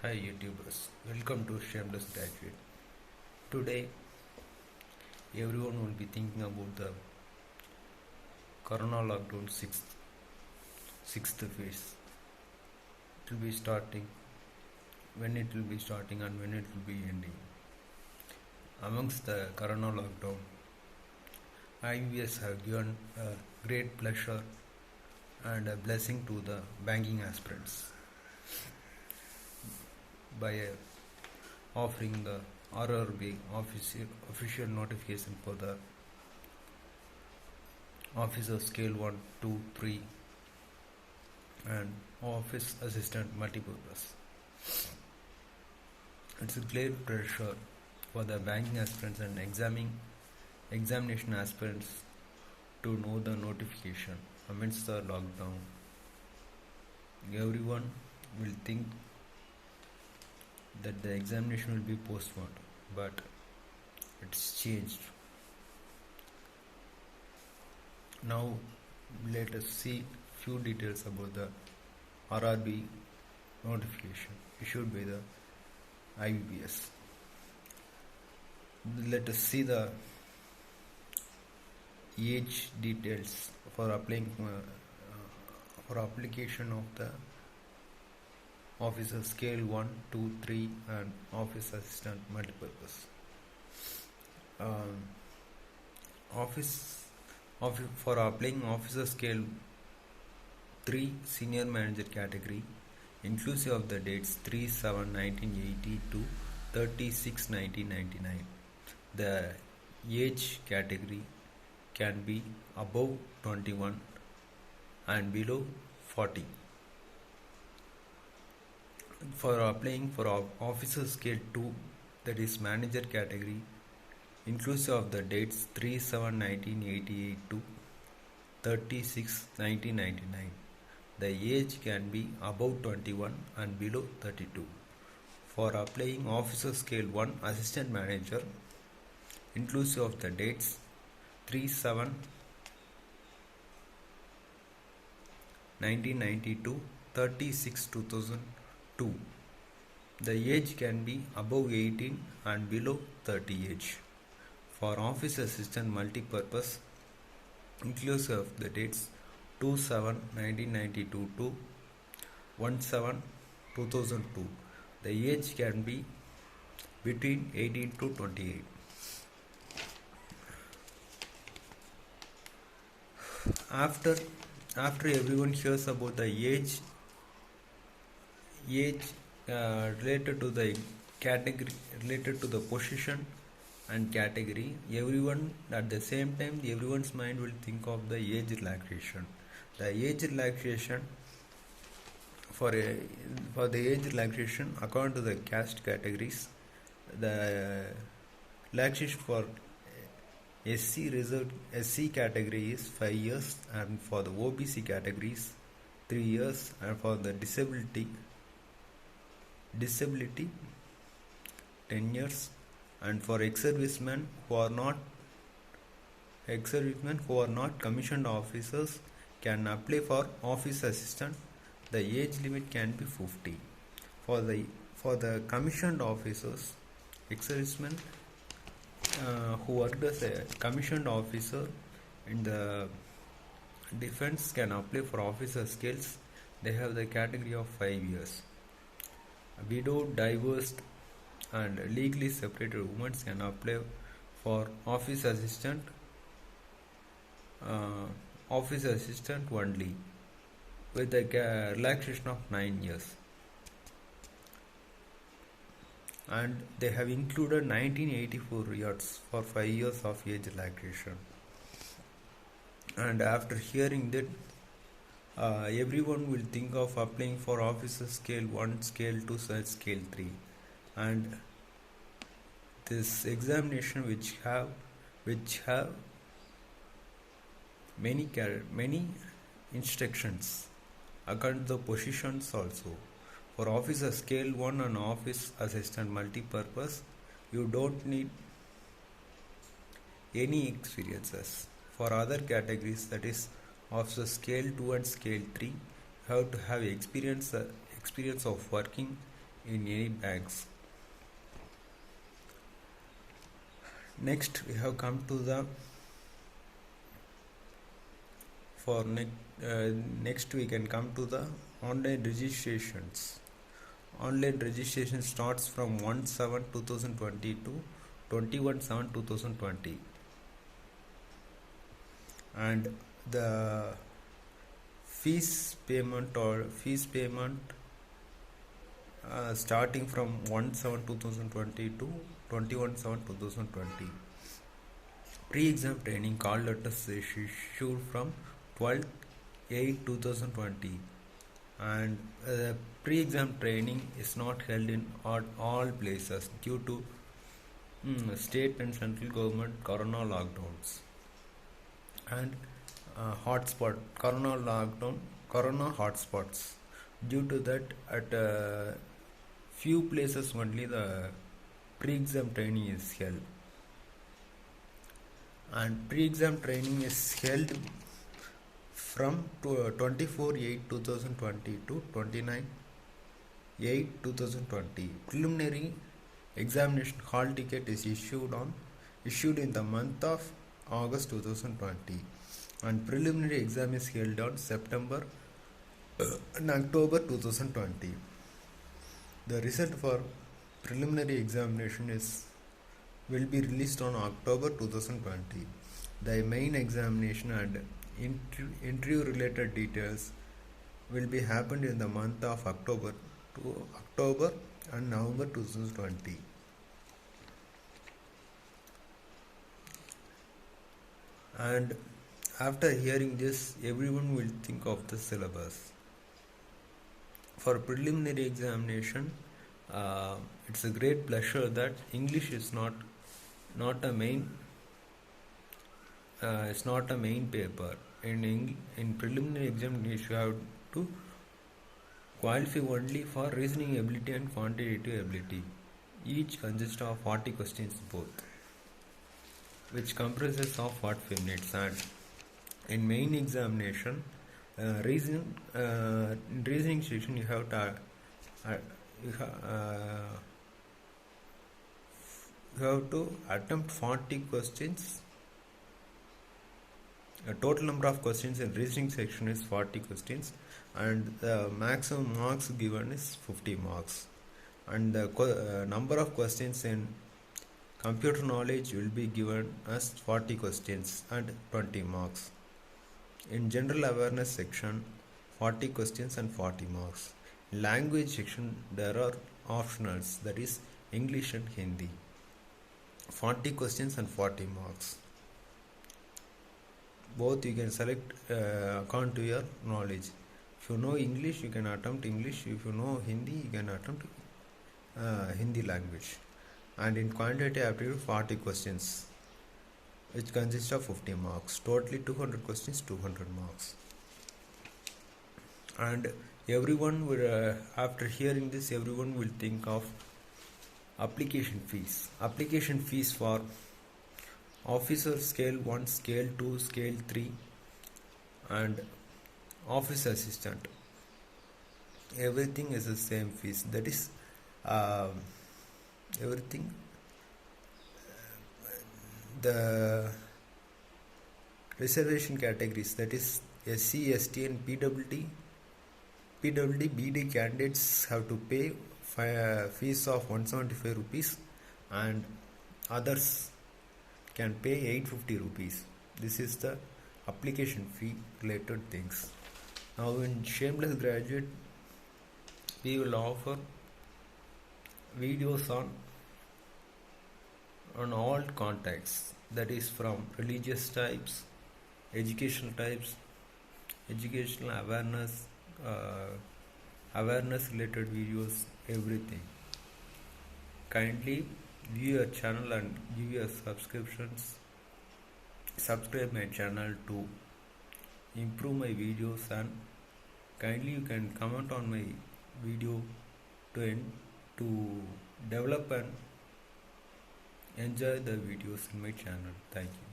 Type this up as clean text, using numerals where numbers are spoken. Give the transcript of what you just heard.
Hi YouTubers, welcome to Shameless Graduate. Today everyone will be thinking about the Corona lockdown sixth phase. It will be starting, when it will be starting and when it will be ending. Amongst the Corona lockdown, IBS have given a great pleasure and a blessing to the banking aspirants by offering the RRB official notification for the officer scale 1, 2, 3 and office assistant multipurpose. It's a great pressure for the banking aspirants and examination aspirants to know the notification amidst the lockdown. Everyone will think that the examination will be postponed, but it's changed. Now let us see few details about the RRB notification issued by the IBPS. Let us see the age details for applying for application of the officer scale 1, 2, 3 and office assistant multipurpose. For applying officer scale 3 senior manager category, inclusive of the dates 3/7/1980 to 30/6/1999, the age category can be above 21 and below 40. For applying for officer scale 2, that is manager category, inclusive of the dates 3/7/1988 to 30/6/1999, the age can be above 21 and below 32. For applying officer scale 1 assistant manager, inclusive of the dates 3/7/1990 to 30/6/2002, the age can be above 18 and below 30 age. For office assistant multipurpose, inclusive of the dates 2/7/1992 to 1/7/2002, the age can be between 18 to 28. After everyone hears about the age related to the category, related to the position and category, everyone at the same time everyone's mind will think of the age relaxation. The age relaxation for the age relaxation according to the caste categories, the relaxation for SC category is 5 years, and for the OBC categories 3 years, and for the disability 10 years, and for ex-servicemen who are not commissioned officers can apply for office assistant. The age limit can be 50. For the commissioned officers, ex-servicemen who worked as a commissioned officer in the defense can apply for officer scales. They have the category of 5 years. Widow, divorced and legally separated women can apply for office assistant only, with a relaxation of 9 years. And they have included 1984 years for 5 years of age relaxation. And after hearing that, everyone will think of applying for officer scale 1, scale 2, scale 3, and this examination which have many instructions according to the positions also. For officer scale 1 and office assistant multipurpose, you don't need any experiences. For other categories, that is officer scale 2 and scale 3, you have to have experience of working in any banks. Next, we have come to the next we can come to the online registrations. Online registration starts from 1/7/2020 to 21/7/2020, and the fees payment starting from 1/7/2020 to 21/7/2020. Pre-exam training call letters issued from 12/8/2020, and pre-exam training is not held in all places due to state and central government corona lockdowns and corona hotspots. Due to that, at few places only the pre-exam training is held, and pre-exam training is held from 24/8/2020 to 29/8/2020. Preliminary examination hall ticket is issued in the month of August 2020, and preliminary exam is held on September and October 2020. The result for preliminary examination will be released on October 2020. The main examination and interview related details will be happened in the month of October and November 2020. And after hearing this, everyone will think of the syllabus. For preliminary examination, it's a great pleasure that English is not a main it's not a main paper. In preliminary examination, you have to qualify only for reasoning ability and quantitative ability. Each consists of 40 questions both, which comprises of 45 minutes. And in main examination, reasoning section, you have to attempt 40 questions. The total number of questions in reasoning section is 40 questions, and the maximum marks given is 50 marks. And the number of questions in computer knowledge will be given as 40 questions and 20 marks. In general awareness section, 40 questions and 40 marks. In language section, there are optionals, that is English and Hindi. 40 questions and 40 marks. Both you can select according to your knowledge. If you know English, you can attempt English. If you know Hindi, you can attempt Hindi language. And in quantitative aptitude, 40 questions, which consists of 50 marks. Totally 200 questions, 200 marks. And everyone will, after hearing this, everyone will think of application fees. Application fees for officer scale 1, scale 2, scale 3, and office assistant. Everything is the same fees. That is everything. The reservation categories, that is SC, ST and PWD, BD candidates have to pay fees of 175 rupees, and others can pay 850 rupees. This is the application fee related things. Now in Shameless Graduate, we will offer videos on all contexts, that is from religious types, educational types, educational awareness related videos, everything. Kindly view your channel and give your subscriptions. Subscribe my channel to improve my videos, and kindly you can comment on my video to develop and enjoy the videos in my channel. Thank you.